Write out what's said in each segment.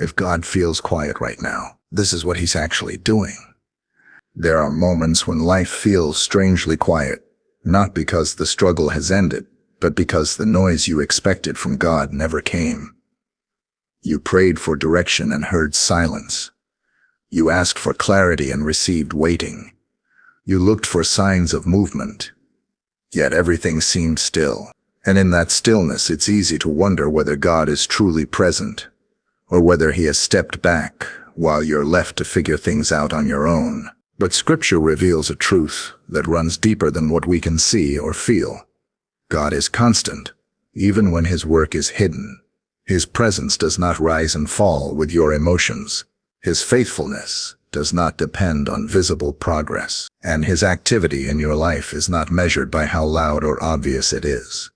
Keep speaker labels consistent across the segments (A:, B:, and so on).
A: If God feels quiet right now, this is what he's actually doing. There are moments when life feels strangely quiet, not because the struggle has ended, but because the noise you expected from God never came. You prayed for direction and heard silence. You asked for clarity and received waiting. You looked for signs of movement, yet everything seemed still. And in that stillness, it's easy to wonder whether God is truly present, or whether he has stepped back while you're left to figure things out on your own. But Scripture reveals a truth that runs deeper than what we can see or feel. God is constant, even when his work is hidden. His presence does not rise and fall with your emotions. His faithfulness does not depend on visible progress, and his activity in your life is not measured by how loud or obvious it is.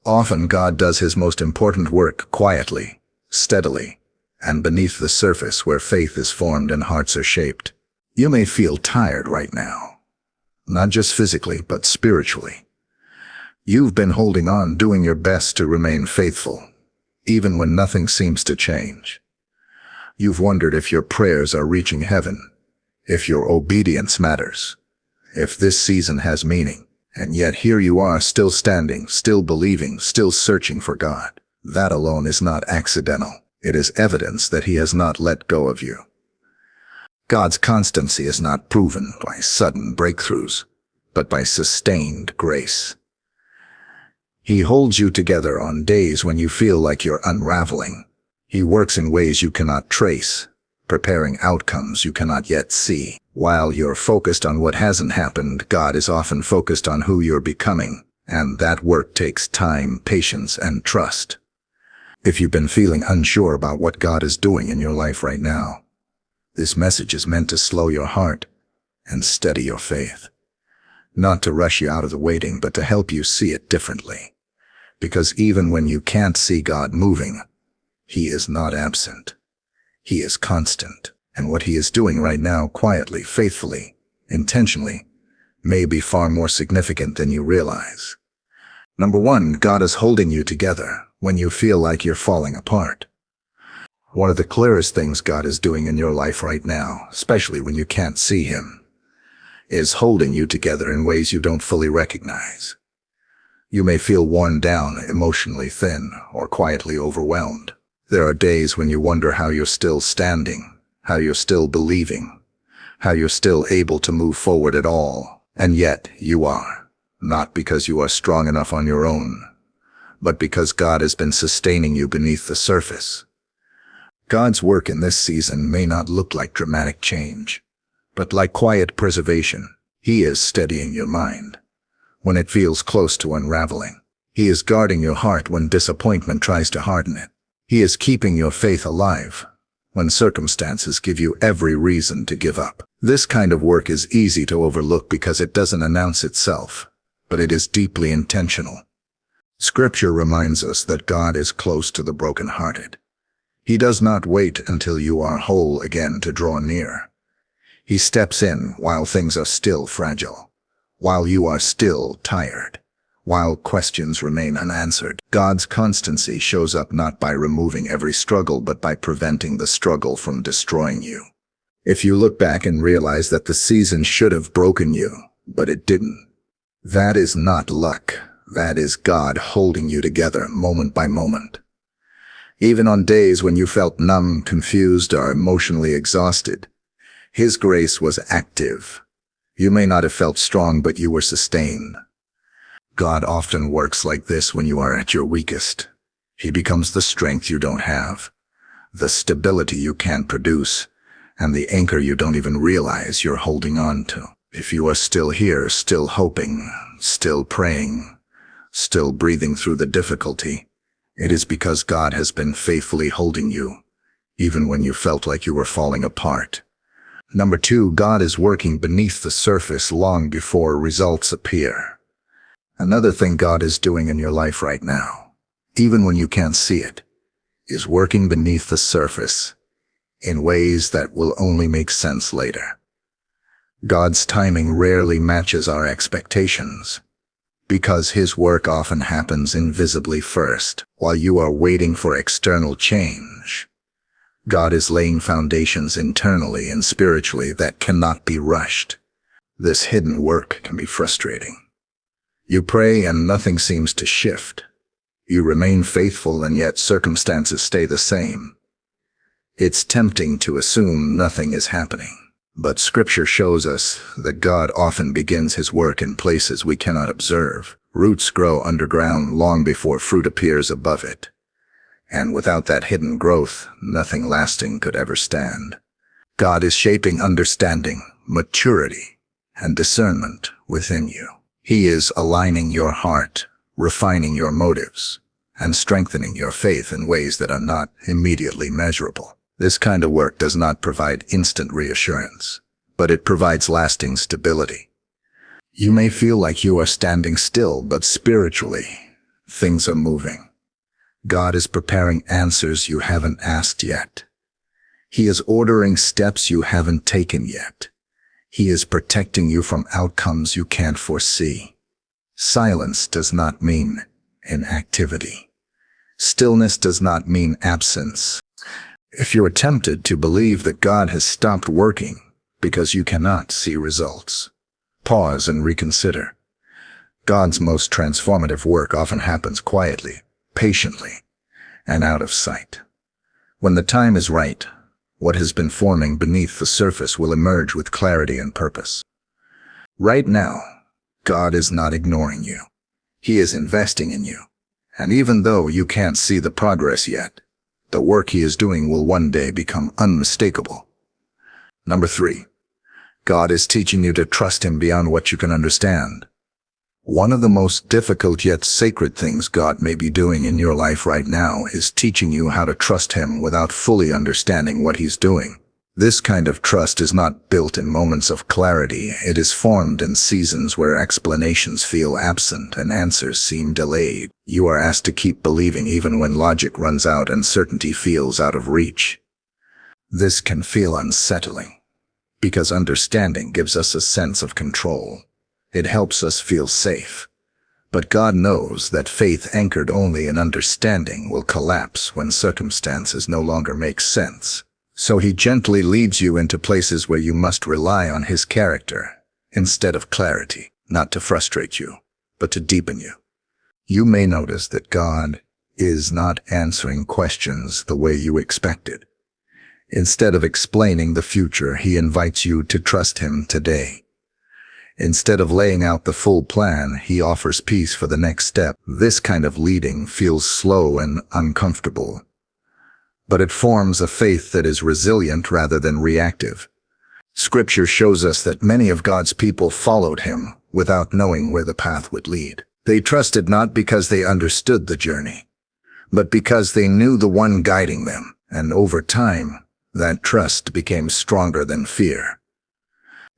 A: Often God does his most important work quietly, steadily, and beneath the surface where faith is formed and hearts are shaped. You may feel tired right now, not just physically, but spiritually. You've been holding on, doing your best to remain faithful, even when nothing seems to change. You've wondered if your prayers are reaching heaven, if your obedience matters, if this season has meaning. And yet here you are, still standing, still believing, still searching for God. That alone is not accidental. It is evidence that he has not let go of you. God's constancy is not proven by sudden breakthroughs, but by sustained grace. He holds you together on days when you feel like you're unraveling. He works in ways you cannot trace, preparing outcomes you cannot yet see. While you're focused on what hasn't happened, God is often focused on who you're becoming, and that work takes time, patience, and trust. If you've been feeling unsure about what God is doing in your life right now, this message is meant to slow your heart and steady your faith. Not to rush you out of the waiting, but to help you see it differently. Because even when you can't see God moving, he is not absent. He is constant. And what he is doing right now, quietly, faithfully, intentionally, may be far more significant than you realize. Number one, God is holding you together when you feel like you're falling apart. One of the clearest things God is doing in your life right now, especially when you can't see him, is holding you together in ways you don't fully recognize. You may feel worn down, emotionally thin, or quietly overwhelmed. There are days when you wonder how you're still standing, how you're still believing, how you're still able to move forward at all. And yet you are, not because you are strong enough on your own, but because God has been sustaining you beneath the surface. God's work in this season may not look like dramatic change, but like quiet preservation. He is steadying your mind when it feels close to unraveling. He is guarding your heart when disappointment tries to harden it. He is keeping your faith alive when circumstances give you every reason to give up. This kind of work is easy to overlook because it doesn't announce itself, but it is deeply intentional. Scripture reminds us that God is close to the brokenhearted. He does not wait until you are whole again to draw near. He steps in while things are still fragile, while you are still tired, while questions remain unanswered. God's constancy shows up not by removing every struggle, but by preventing the struggle from destroying you. If you look back and realize that the season should have broken you, but it didn't, that is not luck. That is God holding you together moment by moment. Even on days when you felt numb, confused, or emotionally exhausted, his grace was active. You may not have felt strong, but you were sustained. God often works like this when you are at your weakest. He becomes the strength you don't have, the stability you can't produce, and the anchor you don't even realize you're holding on to. If you are still here, still hoping, still praying, still breathing through the difficulty, it is because God has been faithfully holding you, even when you felt like you were falling apart. Number two, God is working beneath the surface long before results appear. Another thing God is doing in your life right now, even when you can't see it, is working beneath the surface in ways that will only make sense later. God's timing rarely matches our expectations, because his work often happens invisibly first. While you are waiting for external change, God is laying foundations internally and spiritually that cannot be rushed. This hidden work can be frustrating. You pray and nothing seems to shift. You remain faithful and yet circumstances stay the same. It's tempting to assume nothing is happening, but Scripture shows us that God often begins His work in places we cannot observe. Roots grow underground long before fruit appears above it. And without that hidden growth, nothing lasting could ever stand. God is shaping understanding, maturity, and discernment within you. He is aligning your heart, refining your motives, and strengthening your faith in ways that are not immediately measurable. This kind of work does not provide instant reassurance, but it provides lasting stability. You may feel like you are standing still, but spiritually, things are moving. God is preparing answers you haven't asked yet. He is ordering steps you haven't taken yet. He is protecting you from outcomes you can't foresee. Silence does not mean inactivity. Stillness does not mean absence. If you're tempted to believe that God has stopped working because you cannot see results, pause and reconsider. God's most transformative work often happens quietly, patiently, and out of sight. When the time is right, what has been forming beneath the surface will emerge with clarity and purpose. Right now, God is not ignoring you. He is investing in you. And even though you can't see the progress yet, the work He is doing will one day become unmistakable. Number 3, God is teaching you to trust Him beyond what you can understand. One of the most difficult yet sacred things God may be doing in your life right now is teaching you how to trust Him without fully understanding what He's doing. This kind of trust is not built in moments of clarity. It is formed in seasons where explanations feel absent and answers seem delayed. You are asked to keep believing even when logic runs out and certainty feels out of reach. This can feel unsettling, because understanding gives us a sense of control. It helps us feel safe. But God knows that faith anchored only in understanding will collapse when circumstances no longer make sense. So He gently leads you into places where you must rely on His character instead of clarity, not to frustrate you, but to deepen you. You may notice that God is not answering questions the way you expected. Instead of explaining the future, He invites you to trust Him today. Instead of laying out the full plan, He offers peace for the next step. This kind of leading feels slow and uncomfortable, but it forms a faith that is resilient rather than reactive. Scripture shows us that many of God's people followed Him without knowing where the path would lead. They trusted not because they understood the journey, but because they knew the one guiding them, and over time, that trust became stronger than fear.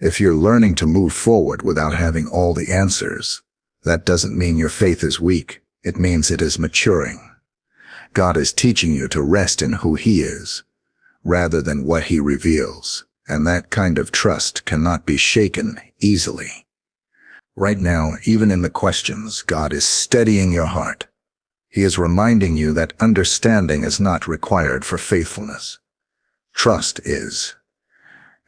A: If you're learning to move forward without having all the answers, that doesn't mean your faith is weak. It means it is maturing. God is teaching you to rest in who He is, rather than what He reveals, and that kind of trust cannot be shaken easily. Right now, even in the questions, God is steadying your heart. He is reminding you that understanding is not required for faithfulness. Trust is.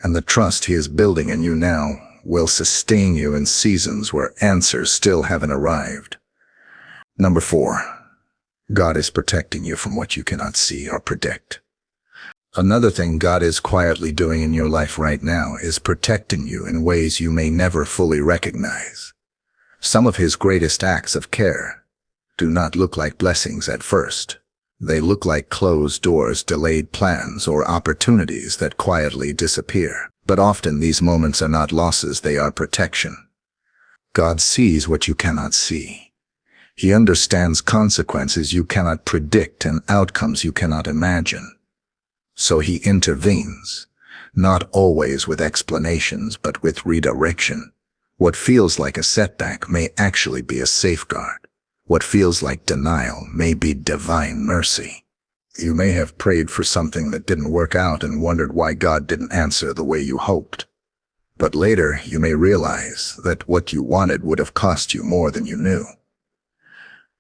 A: And the trust He is building in you now will sustain you in seasons where answers still haven't arrived. Number 4. God is protecting you from what you cannot see or predict. Another thing God is quietly doing in your life right now is protecting you in ways you may never fully recognize. Some of His greatest acts of care do not look like blessings at first. They look like closed doors, delayed plans, or opportunities that quietly disappear. But often these moments are not losses, they are protection. God sees what you cannot see. He understands consequences you cannot predict and outcomes you cannot imagine. So He intervenes, not always with explanations, but with redirection. What feels like a setback may actually be a safeguard. What feels like denial may be divine mercy. You may have prayed for something that didn't work out and wondered why God didn't answer the way you hoped. But later you may realize that what you wanted would have cost you more than you knew.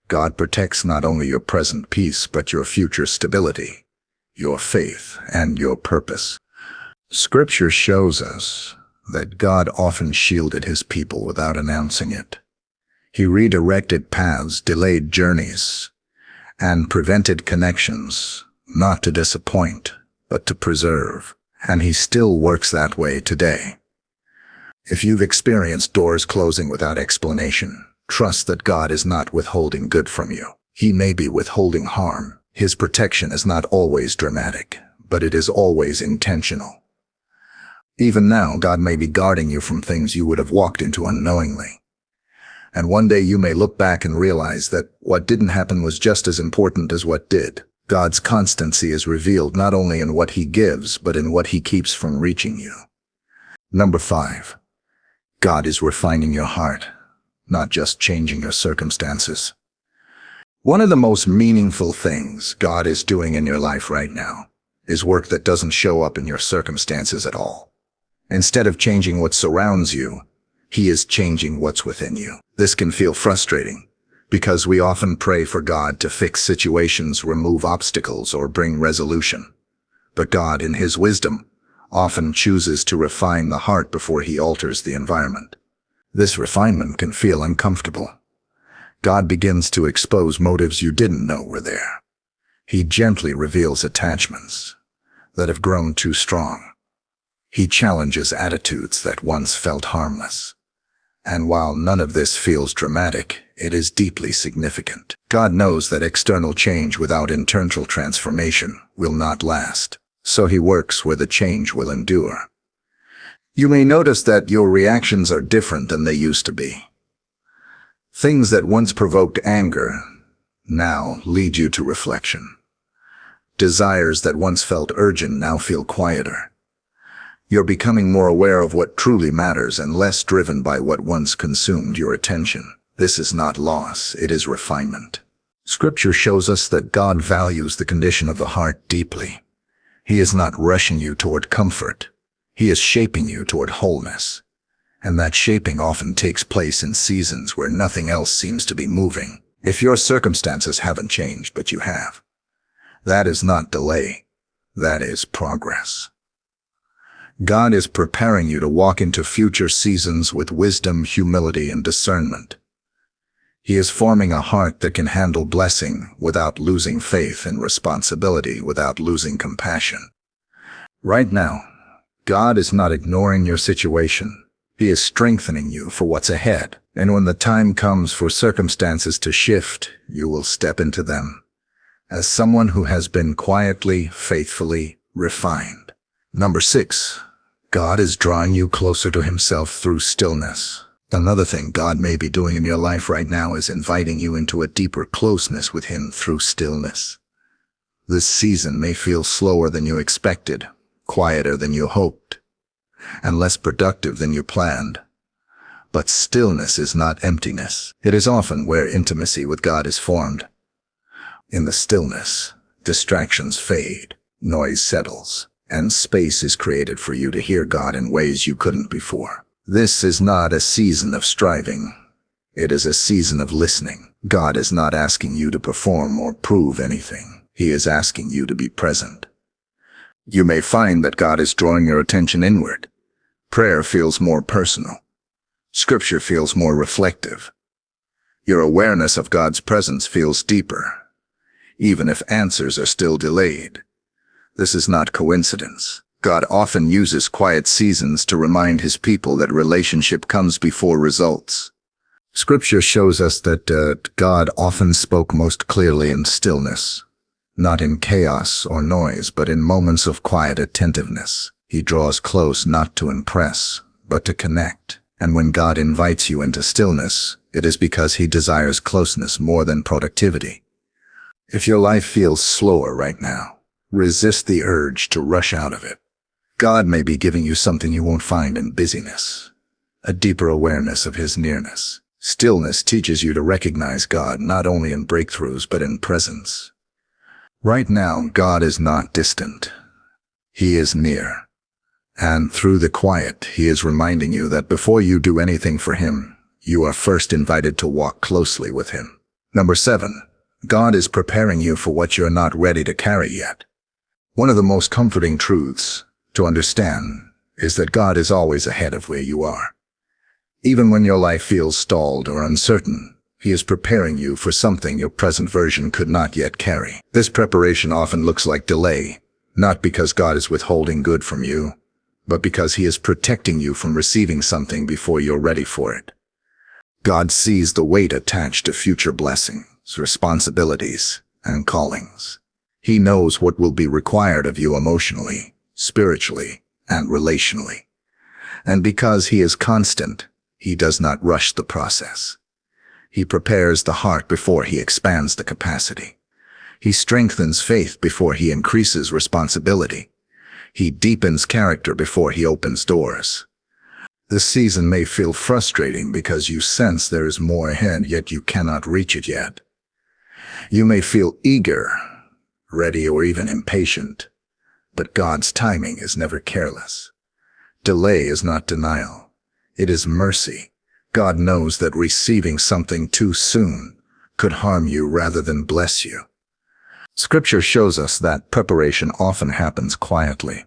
A: God protects not only your present peace, but your future stability. your faith, and your purpose. Scripture shows us that God often shielded his people without announcing it. He redirected paths, delayed journeys, and prevented connections, not to disappoint, but to preserve. And he still works that way today. If you've experienced doors closing without explanation, trust that God is not withholding good from you. He may be withholding harm. His protection is not always dramatic, but it is always intentional. Even now, God may be guarding you from things you would have walked into unknowingly. And one day you may look back and realize that what didn't happen was just as important as what did. God's constancy is revealed not only in what he gives, but in what he keeps from reaching you. Number 5. God is refining your heart, not just changing your circumstances. One of the most meaningful things God is doing in your life right now is work that doesn't show up in your circumstances at all. Instead of changing what surrounds you, he is changing what's within you. This can feel frustrating because we often pray for God to fix situations, remove obstacles, or bring resolution. But God, in his wisdom, often chooses to refine the heart before he alters the environment. This refinement can feel uncomfortable. God begins to expose motives you didn't know were there. He gently reveals attachments that have grown too strong. He challenges attitudes that once felt harmless. And while none of this feels dramatic, it is deeply significant. God knows that external change without internal transformation will not last, so he works where the change will endure. You may notice that your reactions are different than they used to be. Things that once provoked anger now lead you to reflection. Desires that once felt urgent now feel quieter. You're becoming more aware of what truly matters and less driven by what once consumed your attention. This is not loss, it is refinement. Scripture shows us that God values the condition of the heart deeply. He is not rushing you toward comfort. He is shaping you toward wholeness. And that shaping often takes place in seasons where nothing else seems to be moving. If your circumstances haven't changed, but you have, that is not delay. That is progress. God is preparing you to walk into future seasons with wisdom, humility, and discernment. He is forming a heart that can handle blessing without losing faith and responsibility without losing compassion. Right now, God is not ignoring your situation. He is strengthening you for what's ahead. And when the time comes for circumstances to shift, you will step into them as someone who has been quietly, faithfully refined. Number 6. God is drawing you closer to himself through stillness. Another thing God may be doing in your life right now is inviting you into a deeper closeness with him through stillness. This season may feel slower than you expected, quieter than you hoped, and less productive than you planned. But stillness is not emptiness. It is often where intimacy with God is formed. In the stillness, distractions fade, noise settles, and space is created for you to hear God in ways you couldn't before. This is not a season of striving. It is a season of listening. God is not asking you to perform or prove anything. He is asking you to be present. You may find that God is drawing your attention inward. Prayer feels more personal. Scripture feels more reflective. Your awareness of God's presence feels deeper, even if answers are still delayed. This is not coincidence. God often uses quiet seasons to remind his people that relationship comes before results. Scripture shows us that God often spoke most clearly in stillness, not in chaos or noise, but in moments of quiet attentiveness. He draws close not to impress, but to connect. And when God invites you into stillness, it is because he desires closeness more than productivity. If your life feels slower right now, resist the urge to rush out of it. God may be giving you something you won't find in busyness, a deeper awareness of his nearness. Stillness teaches you to recognize God not only in breakthroughs but in presence. Right now, God is not distant. He is near. And through the quiet, he is reminding you that before you do anything for him, you are first invited to walk closely with him. Number 7. God is preparing you for what you're not ready to carry yet. One of the most comforting truths to understand is that God is always ahead of where you are. Even when your life feels stalled or uncertain, He is preparing you for something your present version could not yet carry. This preparation often looks like delay, not because God is withholding good from you, but because He is protecting you from receiving something before you're ready for it. God sees the weight attached to future blessings, responsibilities, and callings. He knows what will be required of you emotionally, spiritually, and relationally. And because He is constant, He does not rush the process. He prepares the heart before He expands the capacity. He strengthens faith before He increases responsibility. He deepens character before He opens doors. This season may feel frustrating because you sense there is more ahead, yet you cannot reach it yet. You may feel eager, ready, or even impatient, but God's timing is never careless. Delay is not denial. It is mercy. God knows that receiving something too soon could harm you rather than bless you. Scripture shows us that preparation often happens quietly.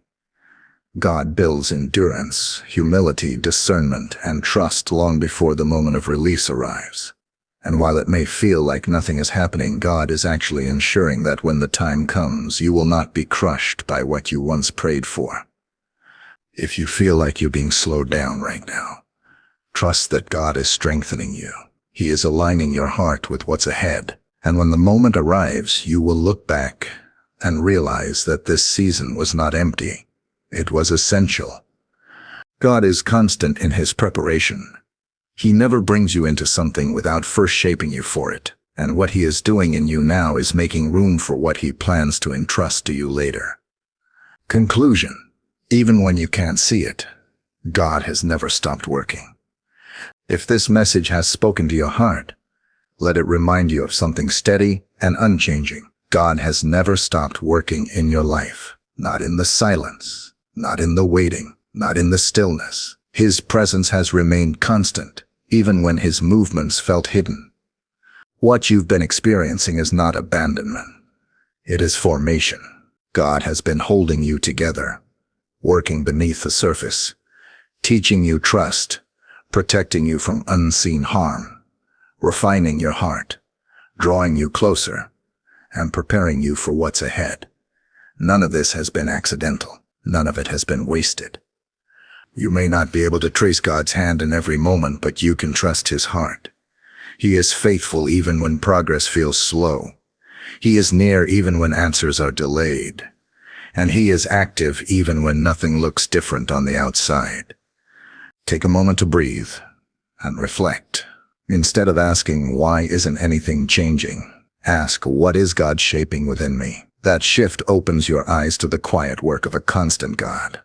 A: God builds endurance, humility, discernment, and trust long before the moment of release arrives. And while it may feel like nothing is happening, God is actually ensuring that when the time comes, you will not be crushed by what you once prayed for. If you feel like you're being slowed down right now, trust that God is strengthening you. He is aligning your heart with what's ahead. And when the moment arrives, you will look back and realize that this season was not empty. It was essential. God is constant in His preparation. He never brings you into something without first shaping you for it. And what He is doing in you now is making room for what He plans to entrust to you later. Conclusion. Even when you can't see it, God has never stopped working. If this message has spoken to your heart, let it remind you of something steady and unchanging. God has never stopped working in your life. Not in the silence, not in the waiting, not in the stillness. His presence has remained constant, even when His movements felt hidden. What you've been experiencing is not abandonment. It is formation. God has been holding you together, working beneath the surface, teaching you trust, protecting you from unseen harm, refining your heart, drawing you closer, and preparing you for what's ahead. None of this has been accidental. None of it has been wasted. You may not be able to trace God's hand in every moment, but you can trust His heart. He is faithful even when progress feels slow. He is near even when answers are delayed. And He is active even when nothing looks different on the outside. Take a moment to breathe and reflect. Instead of asking, why isn't anything changing? Ask, what is God shaping within me? That shift opens your eyes to the quiet work of a constant God.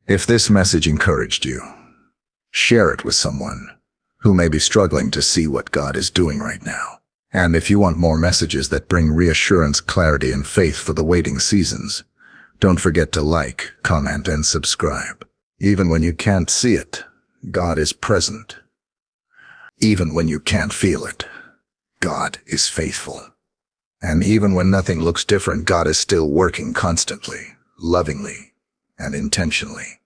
A: If this message encouraged you, share it with someone who may be struggling to see what God is doing right now. And if you want more messages that bring reassurance, clarity, and faith for the waiting seasons, don't forget to like, comment, and subscribe. Even when you can't see it, God is present. Even when you can't feel it, God is faithful. And even when nothing looks different, God is still working constantly, lovingly, and intentionally.